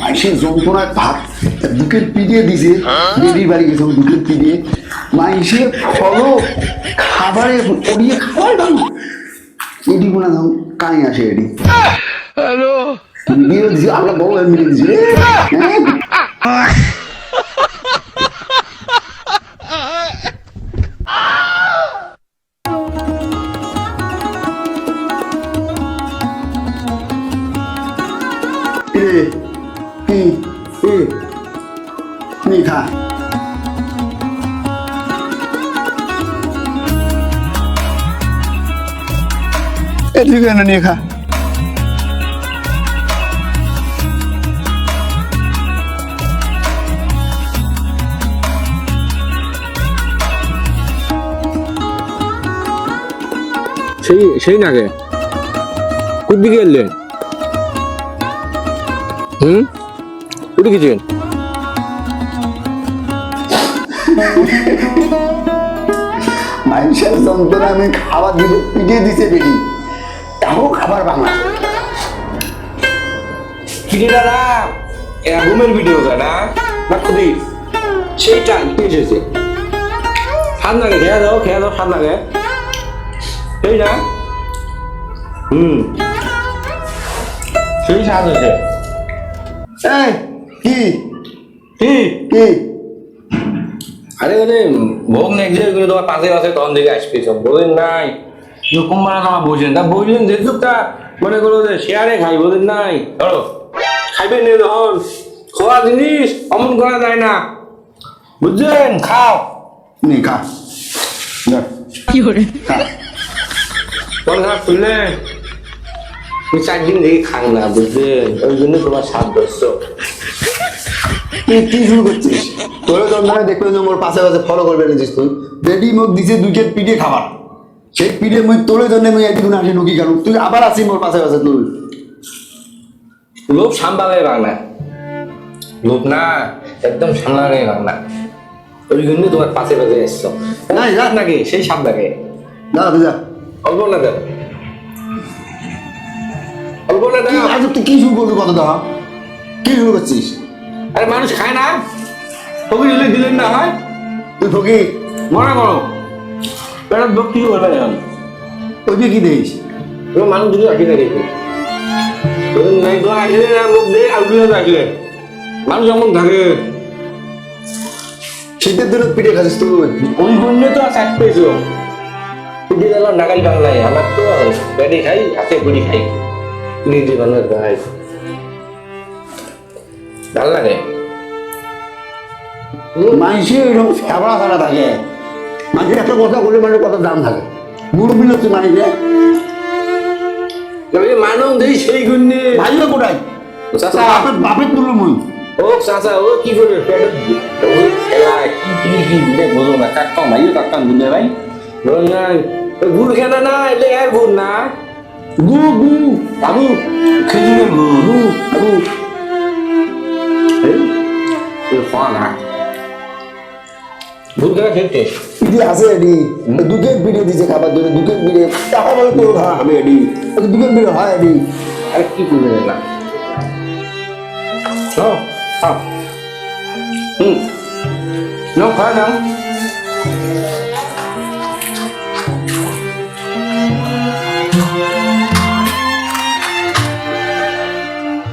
মাইসের যন্ত্রণায় ভাত বুকের পিটিয়ে দিছে, দেরির বাড়ি গেছে বুকের পিটিয়ে মাইসে ফলো খাবারে পড়িয়ে খাওয়াই ভালো এডি গুণা দাম কানে আসে এডি হ্যালো ভিডিও দিছি আমরা বউ মিলে দিছি নি খা এদিকে না নিয়ে খা সেই নাগে কোন দিকে এলেন উঠে গেছেন মানুষের যন্ত্রণা আমি খাবার দিব পিটিয়ে দিছে বেটি তাও খাবার বাংলা ভিডিওটা না ঘুমের ভিডিও না না খুবই সেইটা এসেছে স্বাদ লাগে খেয়ে দাও স্বাদ লাগে সেই না সেই স্বাদ হয়েছে কি কি কি আরে মানে ভোগ নেক্সট ডে তোমার পাশে পাশে তখন দিকে আসবে সব বোঝেন নাই এরকম মানে তোমার বোঝেন তা বুঝলেন যেহেতু তা মনে করো যে শেয়ারে খাই বোঝেন নাই ধরো খাইবেন না যখন খাওয়া জিনিস অমন করা যায় না বুঝছেন খাও নি খা কি করে খা কোন খারাপ শুনলে তুমি 4 দিন দেখে খান না বুঝলেন ওই জন্য তোমার স্বাদ ধরছ তুই কি শুরু করছিস তোর যন্ত্রণা দেখবে যে মোর পাশে পাশে ফলো করবে নিছিস তুই বেডি মুখ দিছে দুইটা পিঠে খাবার সেই পিঠে মুখ তোলে জন্য মুই এদিকে আসি নুকি কেন তুই আবার আসি মোর পাশে পাশে তুই লোভ সামলালে বাংলা লোভ না একদম সামলালে বাংলা ওই জন্য তোমার পাশে পাশে এসছো না রাত নাকি সেই সাপ লাগে না বুঝা অল্প না দেব অল্প না দেব আজ তুই কি শুরু করলি কত দাও কি শুরু করছিস আরে মানুষ খায় না ফকির হলে দিলেন না হয় তুই ফকি মনে করো বেড়ার লোক কি করবে এখন ওই কি দিস তোমার মানুষ যদি রাখি না দেখি নাই তো আসলে না মুখ দিয়ে আলু রাখলে মানুষ এমন থাকে শীতের দিনে পিঠে খাচ্ছিস তুই ওই জন্য তো চাট পেয়েছো পিঠে গেল নাগাল বাংলায় আমার তো বেড়ে খাই হাতে গুড়ি খাই নিজে বাংলার ভাই ভাল লাগে মানুষের এরকম ফেবড়া ছাড়া থাকে মানুষের একটা কথা বলে মানে কত দাম থাকে মুরব্বী হচ্ছে মানুষে মানুষ দেই সেই গুণে ভাইও কোটাই চাচা বাপের তুলো মুই ও চাচা ও কি করবে খেলা কি বোঝো না কাটতাম ভাইও কাটতাম বুঝলে ভাই গুড় খেলা না এলে আর গুড় না গু গু বাবু খেজুরের গু বাবু না গুড় খেলা খেলতে পিঠে আছে এডি দুধের পিঠে দিছে খাবার জন্য দুধের পিঠে টাকা বলে তো খা আমি এডি দুধের পিঠে হয় এডি আর কি করবে না No, খাওয়া নাও